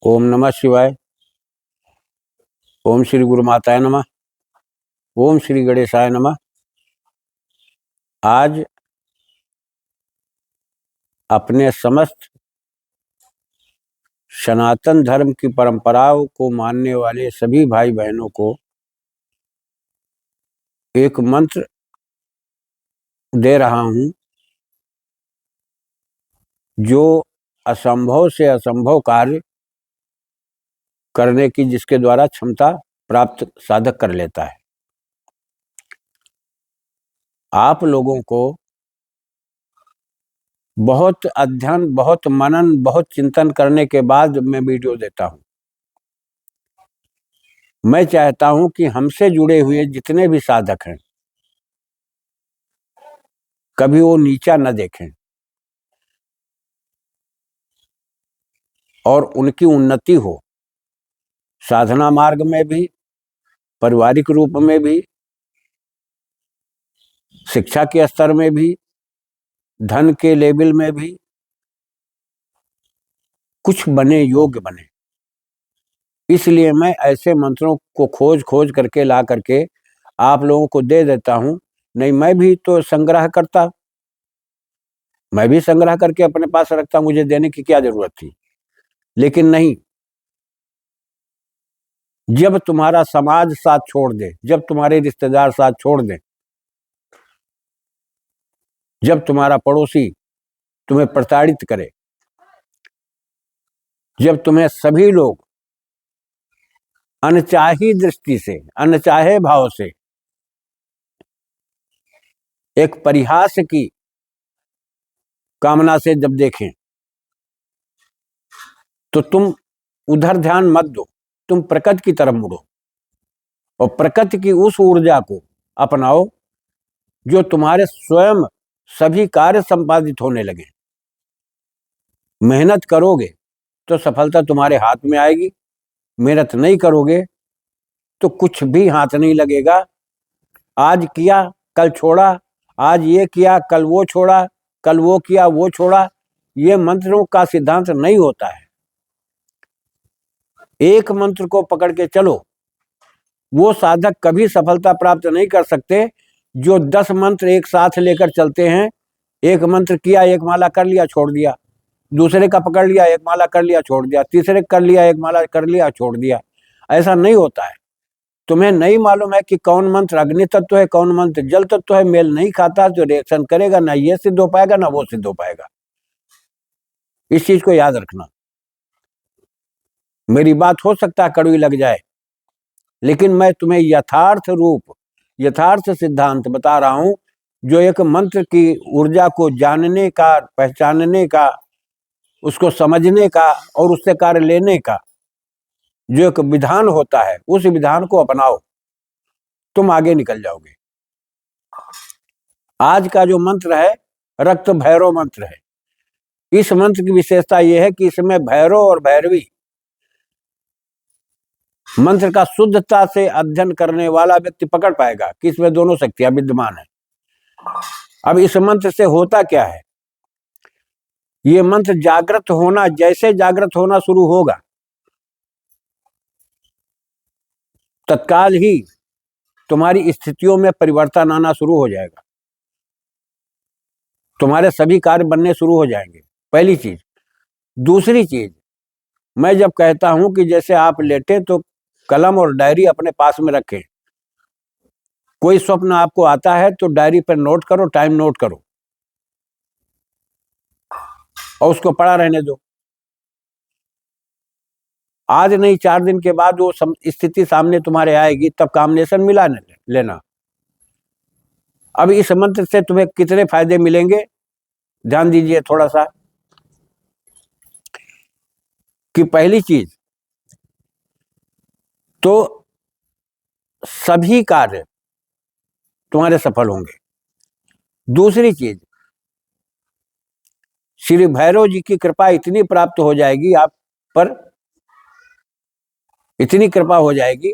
ओम नमः शिवाय। ओम श्री गुरु माताय नमः। ओम श्री गणेशाय नमः। आज अपने समस्त सनातन धर्म की परंपराओं को मानने वाले सभी भाई बहनों को एक मंत्र दे रहा हूं, जो असंभव से असंभव कार्य करने की जिसके द्वारा क्षमता प्राप्त साधक कर लेता है। आप लोगों को बहुत अध्ययन, बहुत मनन, बहुत चिंतन करने के बाद मैं वीडियो देता हूं। मैं चाहता हूं कि हमसे जुड़े हुए जितने भी साधक हैं, कभी वो नीचा न देखें और उनकी उन्नति हो, साधना मार्ग में भी, पारिवारिक रूप में भी, शिक्षा के स्तर में भी, धन के लेवल में भी कुछ बने, योग्य बने। इसलिए मैं ऐसे मंत्रों को खोज खोज करके ला करके आप लोगों को दे देता हूं। नहीं, मैं भी तो संग्रह करता, मैं भी संग्रह करके अपने पास रखता, मुझे देने की क्या जरूरत थी। लेकिन नहीं, जब तुम्हारा समाज साथ छोड़ दे, जब तुम्हारे रिश्तेदार साथ छोड़ दें, जब तुम्हारा पड़ोसी तुम्हें प्रताड़ित करे, जब तुम्हें सभी लोग अनचाही दृष्टि से, अनचाहे भाव से, एक परिहास की कामना से जब देखें, तो तुम उधर ध्यान मत दो, तुम प्रकृति की तरफ मुड़ो और प्रकृति की उस ऊर्जा को अपनाओ जो तुम्हारे स्वयं सभी कार्य संपादित होने लगे। मेहनत करोगे तो सफलता तुम्हारे हाथ में आएगी, मेहनत नहीं करोगे तो कुछ भी हाथ नहीं लगेगा। आज किया कल छोड़ा, आज ये किया कल वो छोड़ा, कल वो किया वो छोड़ा, ये मंत्रों का सिद्धांत नहीं होता है। एक मंत्र को पकड़ के चलो, वो साधक कभी सफलता प्राप्त नहीं कर सकते जो 10 मंत्र एक साथ लेकर चलते हैं। एक मंत्र किया, एक माला कर लिया, छोड़ दिया, दूसरे का पकड़ लिया, एक माला कर लिया, छोड़ दिया, तीसरे कर लिया, एक माला कर लिया, छोड़ दिया। ऐसा नहीं होता है। तुम्हें नहीं मालूम है कि कौन मंत्र अग्नि तत्व है, कौन मंत्र जल तत्व है, मेल नहीं खाता तो रिएक्शन करेगा, ना ये सिद्ध हो पाएगा ना वो सिद्ध हो पाएगा। इस चीज को याद रखना। मेरी बात हो सकता है कड़वी लग जाए, लेकिन मैं तुम्हें यथार्थ रूप, यथार्थ सिद्धांत बता रहा हूं, जो एक मंत्र की ऊर्जा को जानने का, पहचानने का, उसको समझने का और उससे कार्य लेने का जो एक विधान होता है, उस विधान को अपनाओ, तुम आगे निकल जाओगे। आज का जो मंत्र है रक्त भैरव मंत्र है। इस मंत्र की विशेषता यह है कि इसमें भैरव और भैरवी मंत्र का शुद्धता से अध्ययन करने वाला व्यक्ति पकड़ पाएगा कि इसमें दोनों शक्तियां विद्यमान है। अब इस मंत्र से होता क्या है, ये मंत्र जागृत होना, जैसे जागृत होना शुरू होगा, तत्काल ही तुम्हारी स्थितियों में परिवर्तन आना शुरू हो जाएगा, तुम्हारे सभी कार्य बनने शुरू हो जाएंगे। पहली चीज। दूसरी चीज, मैं जब कहता हूं कि जैसे आप लेटे तो कलम और डायरी अपने पास में रखें, कोई स्वप्न आपको आता है तो डायरी पर नोट करो, टाइम नोट करो और उसको पड़ा रहने दो। आज नहीं 4 दिन के बाद वो स्थिति सामने तुम्हारे आएगी, तब कॉम्बिनेशन मिला लेना। अब इस मंत्र से तुम्हें कितने फायदे मिलेंगे, ध्यान दीजिए थोड़ा सा। कि पहली चीज तो सभी कार्य तुम्हारे सफल होंगे। दूसरी चीज, श्री भैरव जी की कृपा इतनी प्राप्त हो जाएगी आप पर, इतनी कृपा हो जाएगी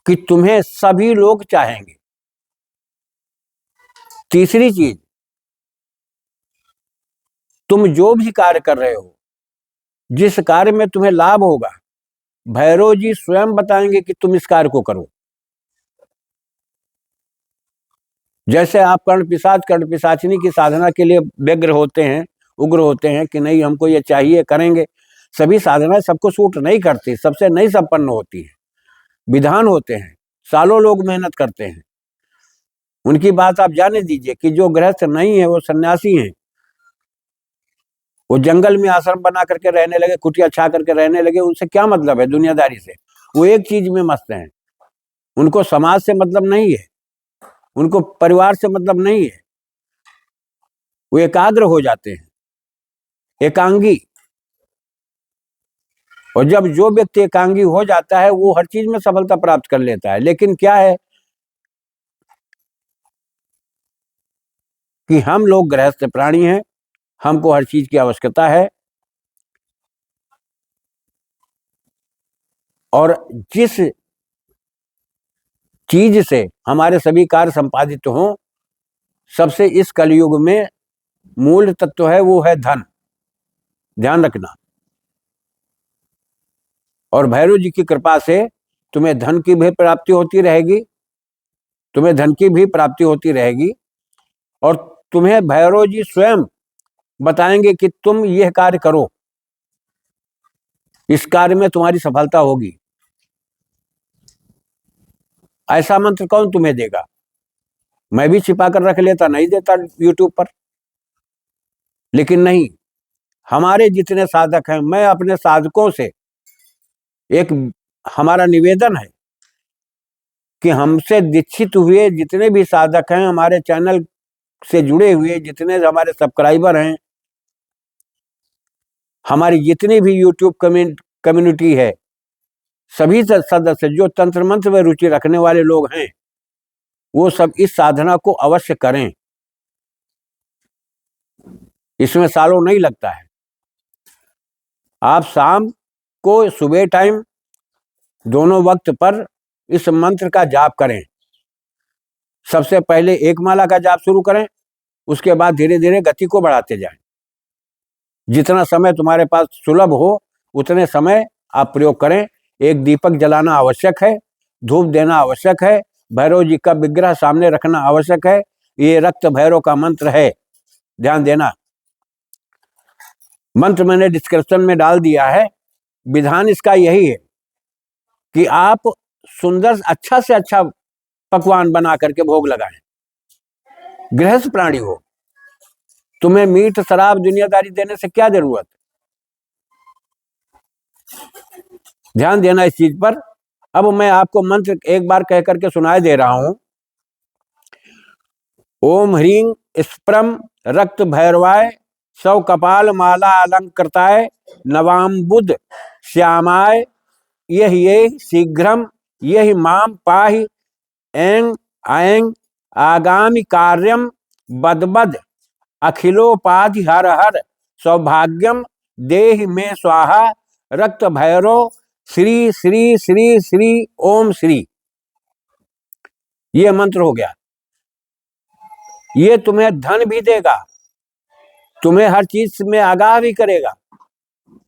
कि तुम्हें सभी लोग चाहेंगे। तीसरी चीज, तुम जो भी कार्य कर रहे हो जिस कार्य में तुम्हें लाभ होगा भैरव जी स्वयं बताएंगे कि तुम इस कार्य को करो। जैसे आप कर्ण पिशाचिनी की साधना के लिए व्यग्र होते हैं, उग्र होते हैं कि नहीं हमको ये चाहिए, करेंगे। सभी साधनाएं सबको सूट नहीं करती, सबसे नहीं संपन्न होती है। विधान होते हैं, सालों लोग मेहनत करते हैं। उनकी बात आप जाने दीजिए कि जो गृहस्थ नहीं है वो सन्यासी हैं, वो जंगल में आश्रम बना करके रहने लगे, कुटिया छा करके रहने लगे, उनसे क्या मतलब है दुनियादारी से। वो एक चीज में मस्त हैं, उनको समाज से मतलब नहीं है, उनको परिवार से मतलब नहीं है। वो एकाग्र हो जाते हैं, एकांगी। और जब जो व्यक्ति एकांगी हो जाता है वो हर चीज में सफलता प्राप्त कर लेता है। लेकिन क्या है कि हम लोग गृहस्थ प्राणी हैं, हमको हर चीज की आवश्यकता है, और जिस चीज से हमारे सभी कार्य संपादित हों, सबसे इस कलयुग में मूल तत्व है वो है धन। ध्यान रखना। और भैरव जी की कृपा से तुम्हें धन की भी प्राप्ति होती रहेगी, तुम्हें धन की भी प्राप्ति होती रहेगी, और तुम्हें भैरव जी स्वयं बताएंगे कि तुम यह कार्य करो, इस कार्य में तुम्हारी सफलता होगी। ऐसा मंत्र कौन तुम्हें देगा? मैं भी छिपा कर रख लेता, नहीं देता यूट्यूब पर। लेकिन नहीं, हमारे जितने साधक हैं, मैं अपने साधकों से एक हमारा निवेदन है कि हमसे दीक्षित हुए जितने भी साधक हैं, हमारे चैनल से जुड़े हुए जितने हमारे सब्सक्राइबर हैं, हमारी जितनी भी यूट्यूब कम्युनिटी है, सभी सदस्य जो तंत्र मंत्र में रुचि रखने वाले लोग हैं, वो सब इस साधना को अवश्य करें। इसमें सालों नहीं लगता है। आप शाम को सुबह टाइम दोनों वक्त पर इस मंत्र का जाप करें। सबसे पहले एक माला का जाप शुरू करें, उसके बाद धीरे धीरे गति को बढ़ाते जाएं। जितना समय तुम्हारे पास सुलभ हो उतने समय आप प्रयोग करें। एक दीपक जलाना आवश्यक है, धूप देना आवश्यक है, भैरव जी का विग्रह सामने रखना आवश्यक है। ये रक्त भैरव का मंत्र है, ध्यान देना। मंत्र मैंने डिस्क्रिप्शन में डाल दिया है। विधान इसका यही है कि आप सुंदर अच्छा से अच्छा पकवान बना करके भोग लगाएं। गृहस्थ प्राणी हो, तुम्हें मीठ शराब दुनियादारी देने से क्या जरूरत? ध्यान देना इस चीज पर। अब मैं आपको मंत्र एक बार कह करके सुनाई दे रहा हूं। ओम ह्रीं स्प्रम रक्त भैरवाय सौ कपाल माला अलंकृताय नवाम्बुद श्यामाय यह शीघ्रम यह माम पाहि एंग ऐंग आगामी कार्यम बदबद अखिलोपाधि हर हर सौभाग्यम देहि में स्वाहा रक्त भैरव श्री श्री श्री श्री ओम श्री। ये मंत्र हो गया। ये तुम्हें धन भी देगा, तुम्हें हर चीज में आगाह भी करेगा,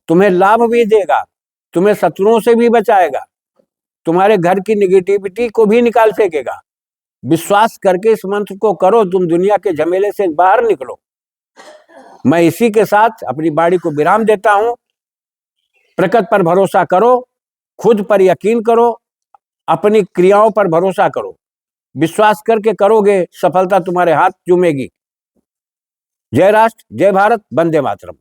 तुम्हें लाभ भी देगा, तुम्हें शत्रुओं से भी बचाएगा, तुम्हारे घर की निगेटिविटी को भी निकाल फेंकेगा। विश्वास करके इस मंत्र को करो, तुम दुनिया के झमेले से बाहर निकलो। मैं इसी के साथ अपनी वाणी को विराम देता हूं। प्रकृति पर भरोसा करो, खुद पर यकीन करो, अपनी क्रियाओं पर भरोसा करो। विश्वास करके करोगे, सफलता तुम्हारे हाथ चूमेगी। जय राष्ट्र, जय भारत, वंदे मातरम।